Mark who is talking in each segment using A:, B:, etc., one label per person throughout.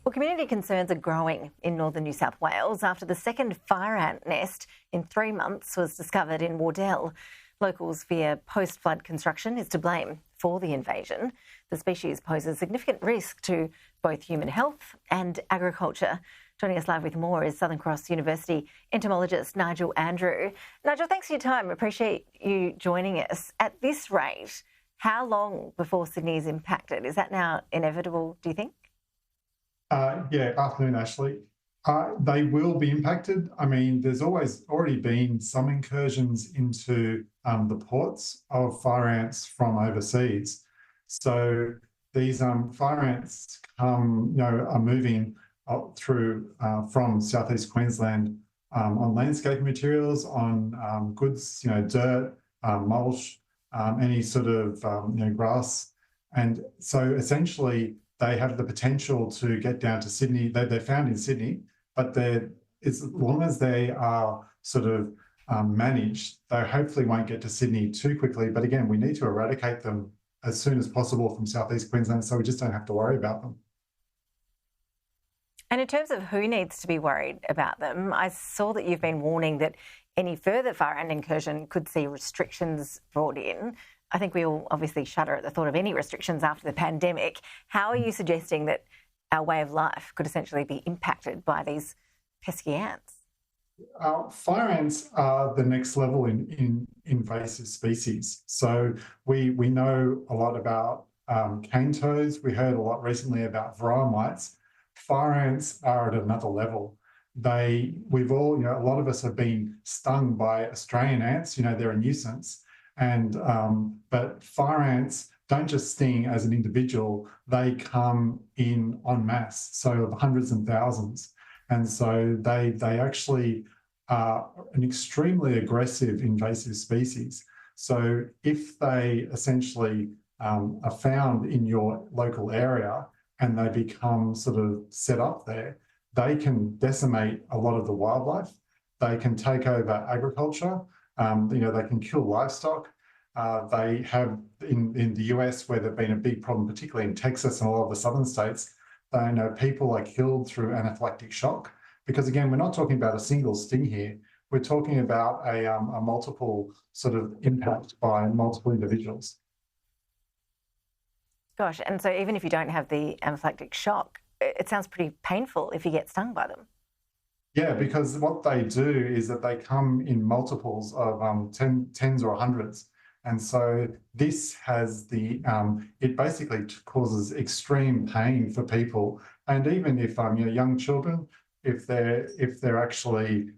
A: Well, community concerns are growing in northern New South Wales after the second fire ant nest in 3 months was discovered in Wardell. Locals fear post-flood construction is to blame for the invasion. The species poses significant risk to both human health and agriculture. Joining us live with more is Southern Cross University entomologist Nigel Andrew. Nigel, thanks for your time. Appreciate you joining us. At this rate, how long before Sydney is impacted? Is that now inevitable, do you think?
B: Afternoon, Ashley. They will be impacted. I mean, there's already been some incursions into the ports of fire ants from overseas. So these fire ants are moving up through from southeast Queensland on landscaping materials, on goods, dirt, mulch, any sort of grass, and so essentially they have the potential to get down to Sydney. They're found in Sydney, but as long as they are sort of managed, they hopefully won't get to Sydney too quickly. But again, we need to eradicate them as soon as possible from southeast Queensland, so we just don't have to worry about them.
A: And in terms of who needs to be worried about them, I saw that you've been warning that any further fire ant incursion could see restrictions brought in. I think we all obviously shudder at the thought of any restrictions after the pandemic. How are you suggesting that our way of life could essentially be impacted by these pesky ants?
B: Fire ants are the next level in invasive species. So we know a lot about cane toads. We heard a lot recently about varroa mites. Fire ants are at another level. A lot of us have been stung by Australian ants. They're a nuisance. But fire ants don't just sting as an individual, they come in en masse, so of hundreds and thousands. And so they actually are an extremely aggressive invasive species. So if they essentially are found in your local area and they become sort of set up there, they can decimate a lot of the wildlife. They can take over agriculture. They can kill livestock. They have in the US, where there've been a big problem, particularly in Texas and a lot of the southern states, they know people are killed through anaphylactic shock. Because again, we're not talking about a single sting here. We're talking about a multiple sort of impact by multiple individuals.
A: Gosh, and so even if you don't have the anaphylactic shock, it sounds pretty painful if you get stung by them.
B: Yeah, because what they do is that they come in multiples of tens or hundreds. And so this has it basically causes extreme pain for people. And even if young children, if they're actually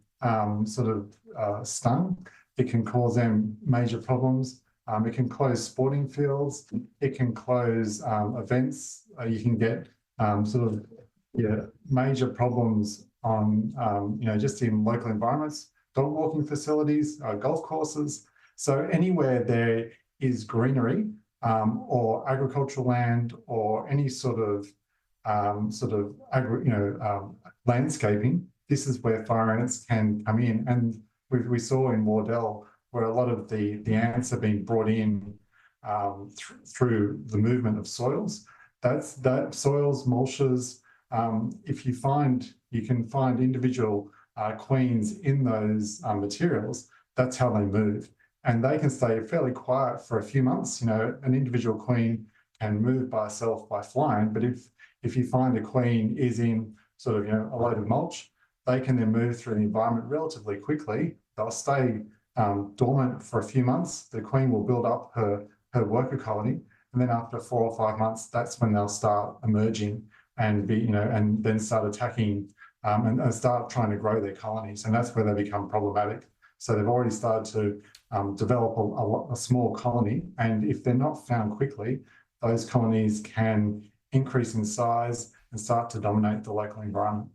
B: stung, it can cause them major problems. It can close sporting fields. It can close events. You can get major problems on just in local environments, dog walking facilities, golf courses. So anywhere there is greenery or agricultural land or any sort of landscaping, this is where fire ants can come in. And we saw in Wardell where a lot of the ants have been brought in through the movement of soils. That soils, mulches. You can find individual queens in those materials. That's how they move. And they can stay fairly quiet for a few months. An individual queen can move by herself by flying, but if you find a queen is in a load of mulch, they can then move through the environment relatively quickly. They'll stay dormant for a few months. The queen will build up her worker colony, and then after 4 or 5 months, that's when they'll start emerging and and then start attacking and start trying to grow their colonies, and that's where they become problematic. So they've already started to develop a small colony, and if they're not found quickly, those colonies can increase in size and start to dominate the local environment.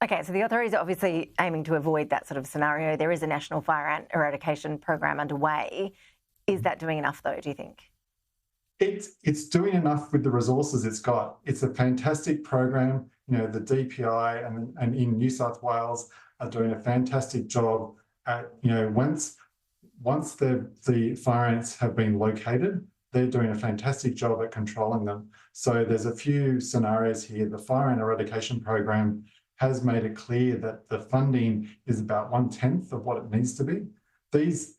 A: Okay, so the authorities are obviously aiming to avoid that sort of scenario. There is a national fire ant eradication program underway. Is that doing enough, though, do you think?
B: It's doing enough with the resources it's got. It's a fantastic program. The DPI and in New South Wales are doing a fantastic job at, once the fire ants have been located, they're doing a fantastic job at controlling them. So there's a few scenarios here. The fire ant eradication program has made it clear that the funding is about 1/10 of what it needs to be. These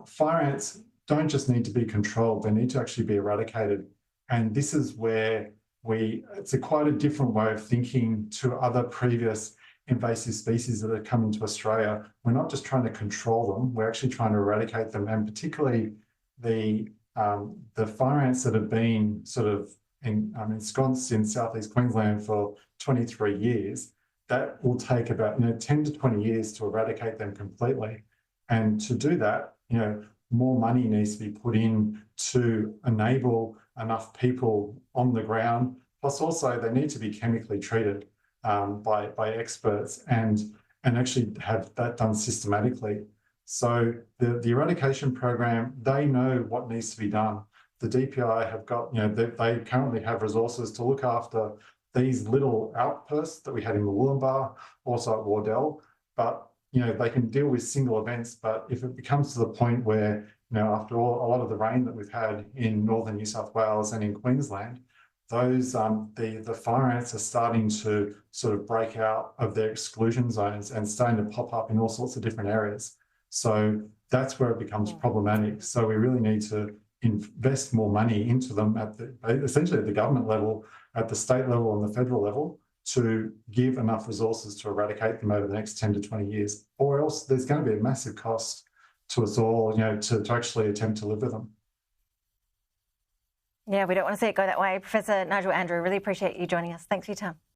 B: fire ants don't just need to be controlled, they need to actually be eradicated. And this is where it's quite a different way of thinking to other previous invasive species that have come into Australia. We're not just trying to control them, we're actually trying to eradicate them, and particularly the fire ants that have been sort of ensconced in southeast Queensland for 23 years. That will take about 10 to 20 years to eradicate them completely. And to do that, more money needs to be put in to enable enough people on the ground. Plus, also they need to be chemically treated by experts and actually have that done systematically. So the eradication program, they know what needs to be done. The DPI have got, they currently have resources to look after these little outposts that we had in the Wollumbar, also at Wardell, but they can deal with single events. But if it becomes to the point where, after all, a lot of the rain that we've had in northern New South Wales and in Queensland, those the fire ants are starting to sort of break out of their exclusion zones and starting to pop up in all sorts of different areas. So that's where it becomes problematic. So we really need to invest more money into them essentially at the government level, at the state level and the federal level, to give enough resources to eradicate them over the next 10 to 20 years, or else there's going to be a massive cost to us all, to actually attempt to live with them.
A: Yeah, we don't want to see it go that way. Professor Nigel Andrew, really appreciate you joining us. Thanks for your time.